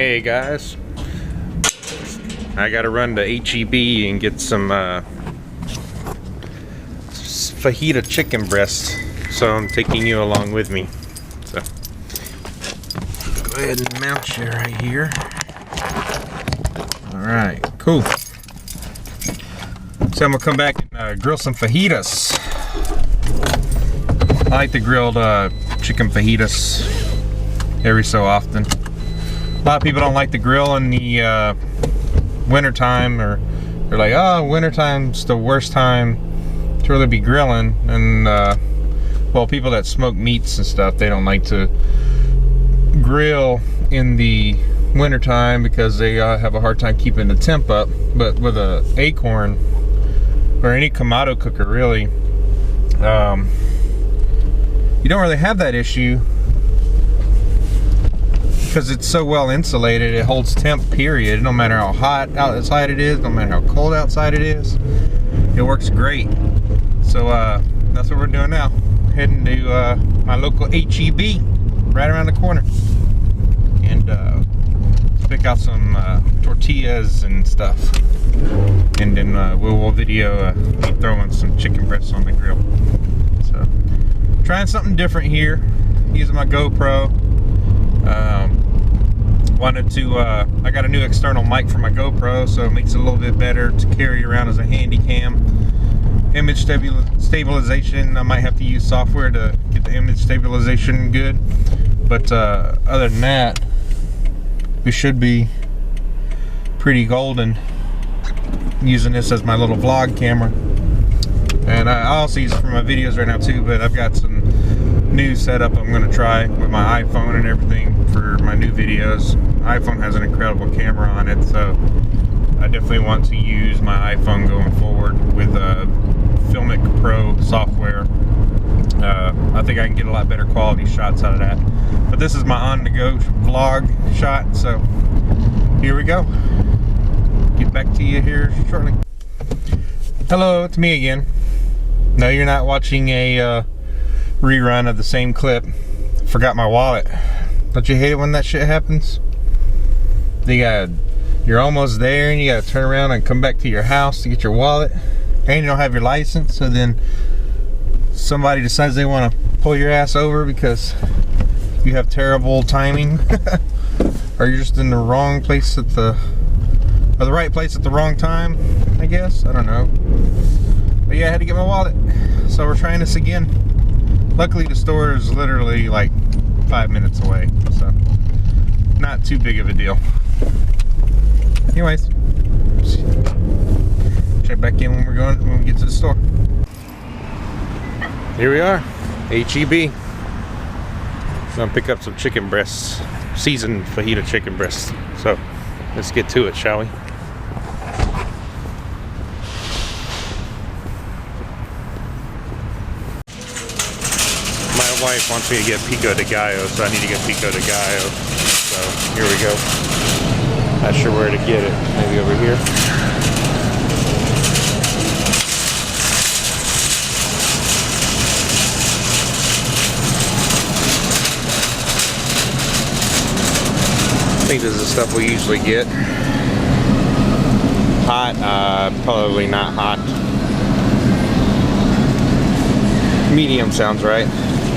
Hey guys, I gotta run to HEB and get some fajita chicken breasts, so I'm taking you along with me. So go ahead and mount you right here. Alright, cool. So I'm gonna come back and grill some fajitas. I like the grilled chicken fajitas every so often. A lot of people don't like the grill in the winter time, or they're like, oh, wintertime's the worst time to really be grilling. And well, people that smoke meats and stuff, they don't like to grill in the wintertime because they have a hard time keeping the temp up. But with a akorn or any kamado cooker, really, you don't really have that issue because it's so well insulated. It holds temp, period. No matter how hot outside it is, no matter how cold outside it is, it works great. So that's what we're doing now. Heading to my local HEB right around the corner, and pick out some tortillas and stuff, and then we'll video me throwing some chicken breasts on the grill. So trying something different here, using my GoPro. Wanted to, I got a new external mic for my GoPro, so it makes it a little bit better to carry around as a handy cam. Image stabilization, I might have to use software to get the image stabilization good. But other than that, we should be pretty golden using this as my little vlog camera. And I also use it for my videos right now too, but I've got some new setup I'm going to try with my iPhone and everything for my new videos. iPhone has an incredible camera on it, so I definitely want to use my iPhone going forward with Filmic Pro software. I think I can get a lot better quality shots out of that. But this is my on-the-go vlog shot, so here we go. Get back to you here shortly. Hello, it's me again. No, you're not watching a rerun of the same clip. Forgot my wallet. Don't you hate it when that shit happens? You're almost there and you gotta turn around and come back to your house to get your wallet, and you don't have your license, so then somebody decides they want to pull your ass over because you have terrible timing or you're just in the wrong place at the right place at the wrong time, I guess. I don't know. But yeah, I had to get my wallet, so we're trying this again. Luckily the store is literally like 5 minutes away, so not too big of a deal. Anyways, check back in when we get to the store. Here we are, HEB. Gonna pick up some chicken breasts, seasoned fajita chicken breasts. So let's get to it, shall we? My wife wants me to get pico de gallo, so I need to get pico de gallo. So here we go. Not sure where to get it. Maybe over here. I think this is the stuff we usually get. Hot? Probably not hot. Medium sounds right.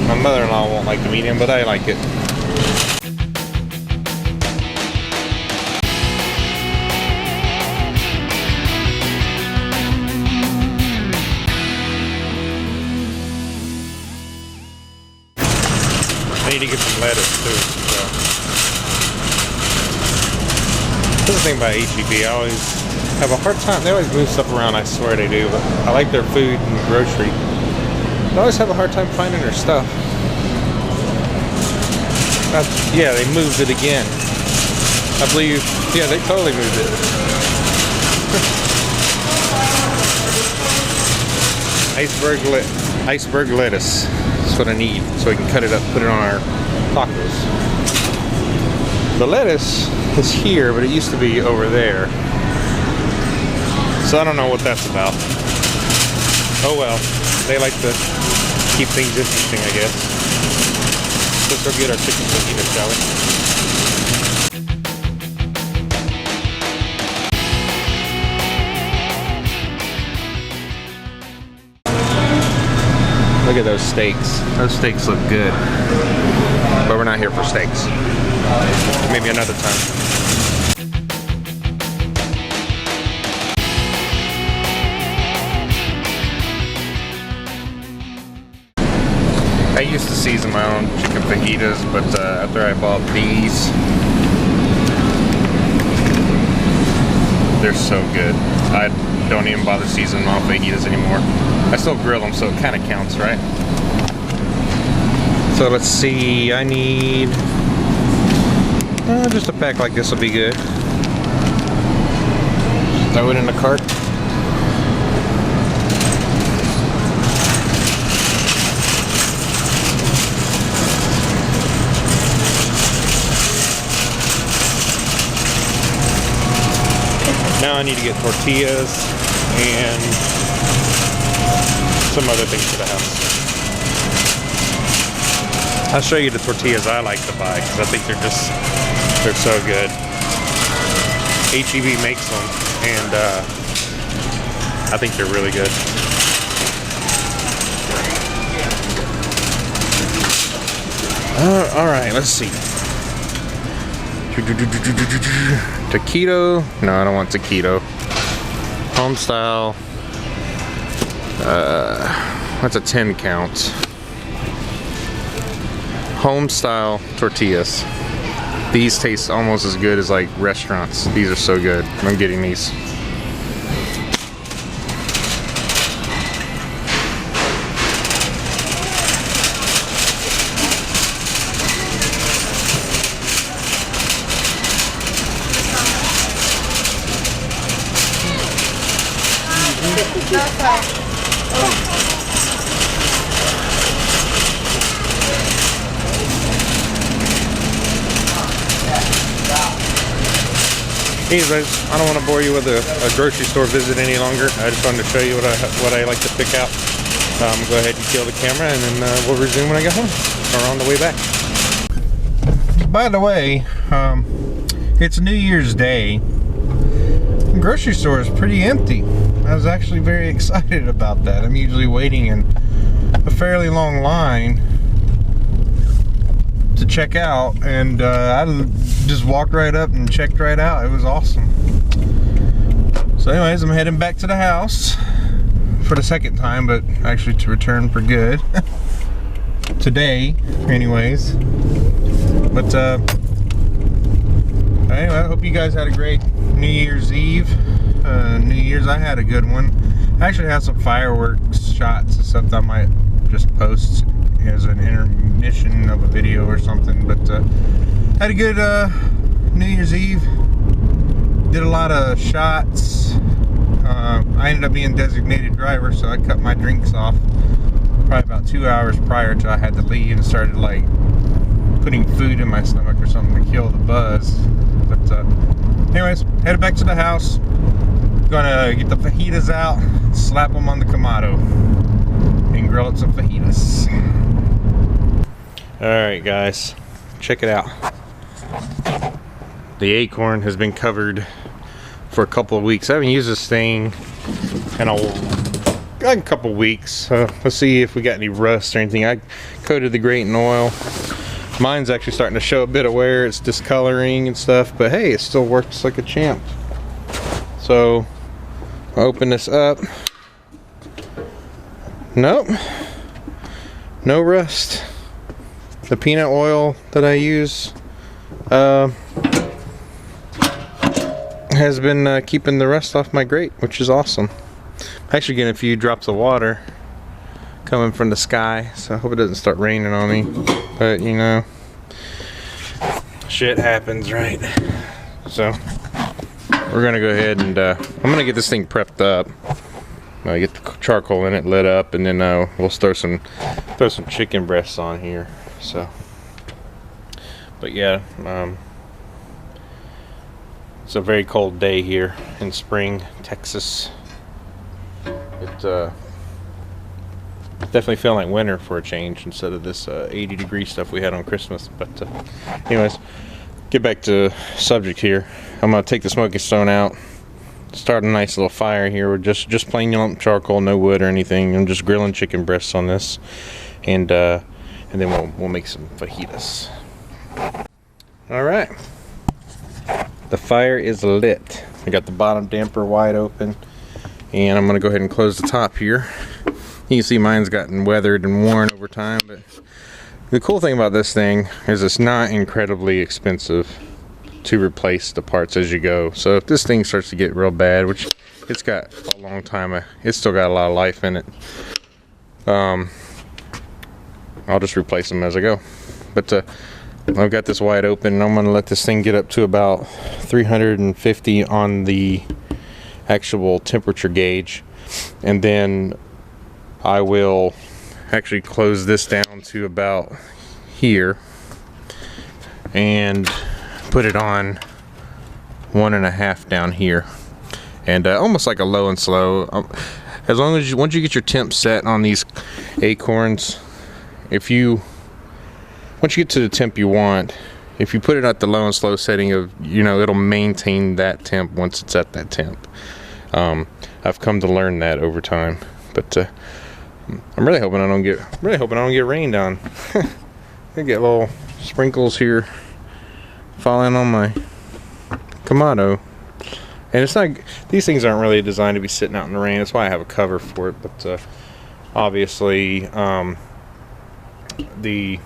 My mother-in-law won't like the medium, but I like it. I need to get some lettuce too. So. This is the thing about HEB, I always have a hard time. They always move stuff around, I swear they do, but I like their food and grocery. I always have a hard time finding their stuff. Yeah, they moved it again. I believe, yeah, they totally moved it. Iceberg lettuce. That's what I need, so we can cut it up, put it on our tacos. The lettuce is here, but it used to be over there. So I don't know what that's about. Oh well, they like to keep things interesting, I guess. Let's go get our chicken fajita, shall we? Look at those steaks. Those steaks look good. But we're not here for steaks. Maybe another time. I used to season my own chicken fajitas, but after I bought these, they're so good. I don't even bother seasoning my own fajitas anymore. I still grill them, so it kind of counts, right? So let's see, I need just a pack like this will be good. Throw it in the cart. Now I need to get tortillas and some other things for the house. I'll show you the tortillas I like to buy because I think they're so good. HEB makes them and I think they're really good. Alright, let's see. Taquito? No, I don't want taquito. Home style. That's a 10 count. Home style tortillas. These taste almost as good as like restaurants. These are so good. I'm getting these. Anyways, I don't want to bore you with a grocery store visit any longer. I just wanted to show you what I like to pick out. Go ahead and kill the camera, and then we'll resume when I get home or on the way back. By the way, it's New Year's Day. The grocery store is pretty empty. I was actually very excited about that. I'm usually waiting in a fairly long line to check out, and I just walked right up and checked right out. It was awesome. So anyways, I'm heading back to the house for the second time, but actually to return for good. Today, anyways. But anyway, I hope you guys had a great New Year's Eve. New Year's, I had a good one. I actually had some fireworks shots and stuff that I might just post as an intermission of a video or something. But had a good New Year's Eve. Did a lot of shots. I ended up being designated driver, so I cut my drinks off probably about 2 hours prior to I had to leave, and started like putting food in my stomach or something to kill the buzz. But anyways, headed back to the house. Gonna get the fajitas out, slap them on the kamado, and grill up some fajitas. Alright guys, check it out. The akorn has been covered for a couple of weeks. I haven't used this thing in a couple weeks. Let's see if we got any rust or anything. I coated the grate in oil. Mine's actually starting to show a bit of wear. It's discoloring and stuff, but hey, it still works like a champ. So I'll open this up. Nope, no rust. The peanut oil that I use has been keeping the rust off my grate, which is awesome. I'm actually getting a few drops of water coming from the sky, so I hope it doesn't start raining on me. But you know, shit happens, right? So we're gonna go ahead and I'm gonna get this thing prepped up. Get the charcoal in it, lit up, and then we'll throw some chicken breasts on here. So, but yeah, it's a very cold day here in Spring, Texas. It definitely feeling like winter for a change instead of this 80-degree stuff we had on Christmas. But anyways, get back to subject here. I'm gonna take the smoking stone out, start a nice little fire here. We're just plain lump charcoal, no wood or anything. I'm just grilling chicken breasts on this, and then we'll make some fajitas. All right, the fire is lit. I got the bottom damper wide open, and I'm gonna go ahead and close the top here. You can see mine's gotten weathered and worn over time, but the cool thing about this thing is it's not incredibly expensive to replace the parts as you go. So if this thing starts to get real bad, which it's got a long time, it's still got a lot of life in it, I'll just replace them as I go. But I've got this wide open, and I'm going to let this thing get up to about 350 on the actual temperature gauge, and then I will actually close this down to about here and put it on 1.5 down here, and almost like a low and slow. As long as once you get your temp set on these akorns, once you get to the temp you want, if you put it at the low and slow setting of, it'll maintain that temp once it's at that temp. I've come to learn that over time, but I'm really hoping I don't get rained on. I get little sprinkles here falling on my kamado, and it's not. These things aren't really designed to be sitting out in the rain. That's why I have a cover for it. But obviously, the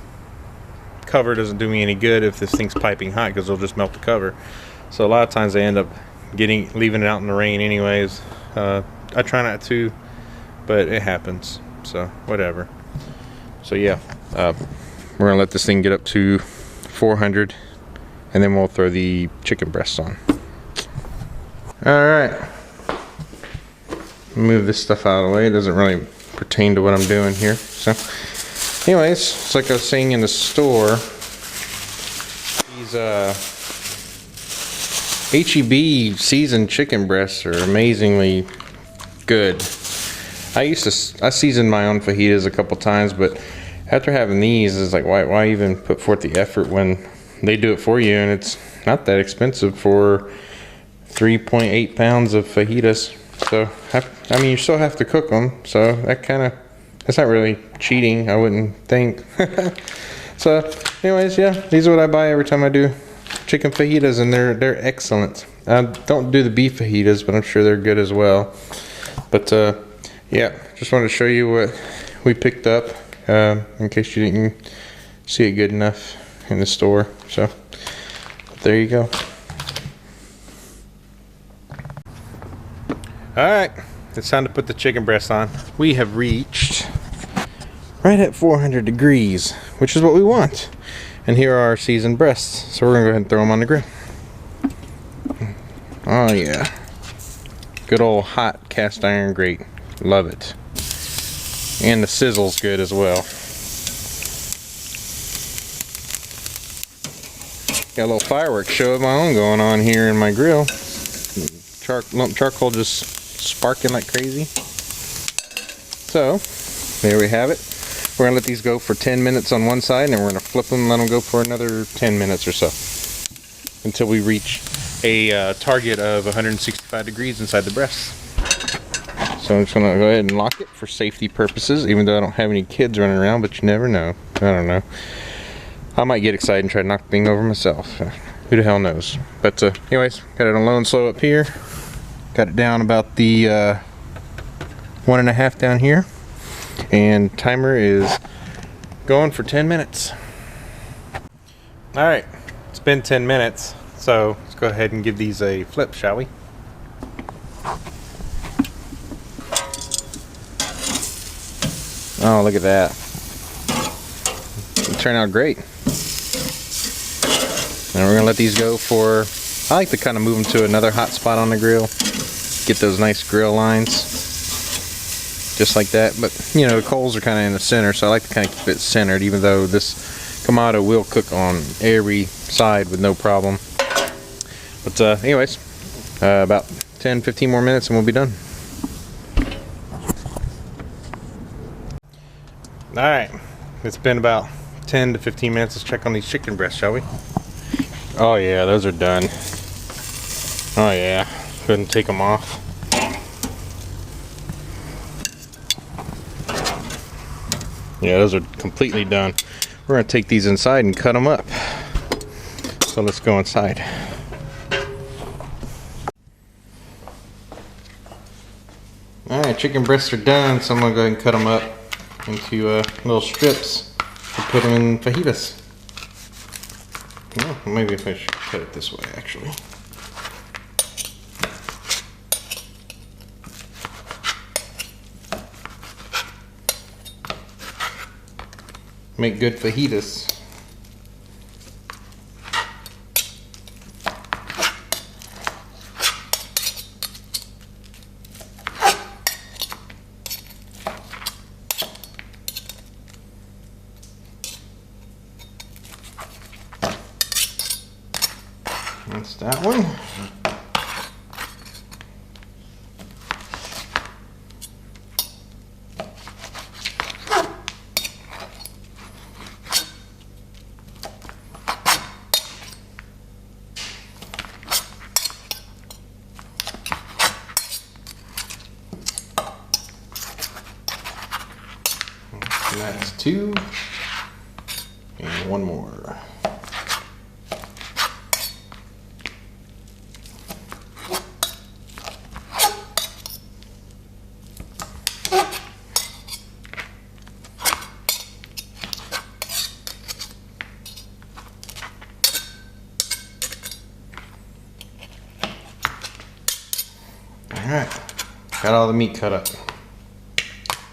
cover doesn't do me any good if this thing's piping hot, because it'll just melt the cover. So a lot of times I end up leaving it out in the rain anyways. I try not to, but it happens. So whatever. So yeah, we're gonna let this thing get up to 400. And then we'll throw the chicken breasts on. Alright. Move this stuff out of the way. It doesn't really pertain to what I'm doing here. So, anyways, it's like I was saying in the store. These HEB seasoned chicken breasts are amazingly good. I seasoned my own fajitas a couple times, but after having these, it's like, why even put forth the effort when they do it for you, and it's not that expensive for 3.8 pounds of fajitas. So I mean, you still have to cook them, so that's not really cheating, I wouldn't think. So anyways, yeah, these are what I buy every time I do chicken fajitas, and they're excellent. I don't do the beef fajitas, but I'm sure they're good as well. But yeah, just wanted to show you what we picked up, in case you didn't see it good enough in the store. So there you go. Alright, it's time to put the chicken breast on. We have reached right at 400 degrees, which is what we want. And here are our seasoned breasts. So we're gonna go ahead and throw them on the grill. Oh yeah, good old hot cast iron grate. Love it. And the sizzle's good as well. Got a little fireworks show of my own going on here in my grill. Lump charcoal just sparking like crazy. So, there we have it. We're going to let these go for 10 minutes on one side, and then we're going to flip them and let them go for another 10 minutes or so, until we reach a target of 165 degrees inside the breast. So I'm just going to go ahead and lock it for safety purposes, even though I don't have any kids running around, but you never know. I don't know. I might get excited and try to knock the thing over myself. Who the hell knows? But anyways, got it on low and slow up here. Got it down about the 1.5 down here. And timer is going for 10 minutes. Alright, it's been 10 minutes. So let's go ahead and give these a flip, shall we? Oh, look at that. It turned out great. And we're gonna let these go for, I like to kind of move them to another hot spot on the grill. Get those nice grill lines. Just like that. But, the coals are kind of in the center, so I like to kind of keep it centered, even though this kamado will cook on every side with no problem. But anyways, about 10-15 more minutes and we'll be done. Alright, it's been about 10 to 15 minutes. Let's check on these chicken breasts, shall we? Oh yeah, those are done. Oh yeah, ahead and take them off. Yeah, those are completely done. We're gonna take these inside and cut them up. So let's go inside. Alright, chicken breasts are done, so I'm gonna go ahead and cut them up into little strips to put them in fajitas. Oh, maybe if I should cut it this way, actually. Make good fajitas. That's that one. And that's two. And one more. Alright, got all the meat cut up.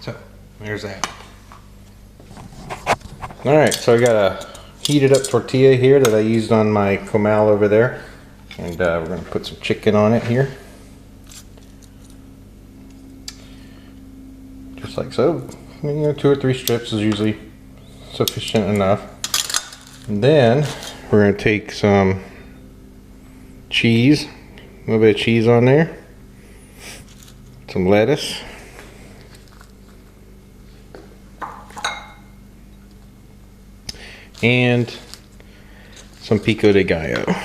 So, there's that. Alright, so I got a heated up tortilla here that I used on my comal over there. And we're going to put some chicken on it here. Just like so. You know, 2 or 3 strips is usually sufficient enough. And then we're going to take some cheese, a little bit of cheese on there. Some lettuce, and some pico de gallo.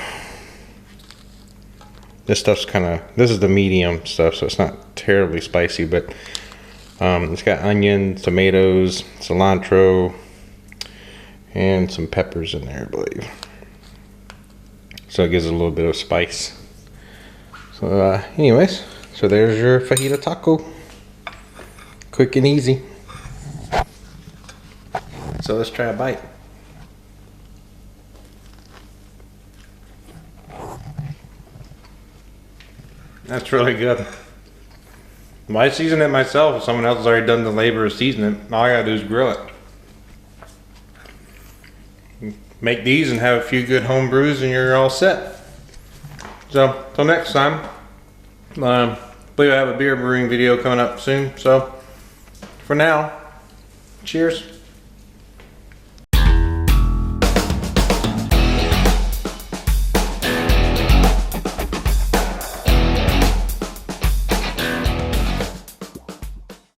This stuff's this is the medium stuff, so it's not terribly spicy, but it's got onions, tomatoes, cilantro, and some peppers in there, I believe. So it gives it a little bit of spice. So anyways, so there's your fajita taco. Quick and easy. So let's try a bite. That's really good. Why season it myself if someone else has already done the labor of seasoning it? All I gotta do is grill it. Make these and have a few good home brews and you're all set. So, till next time. I believe I have a beer brewing video coming up soon, so for now, cheers.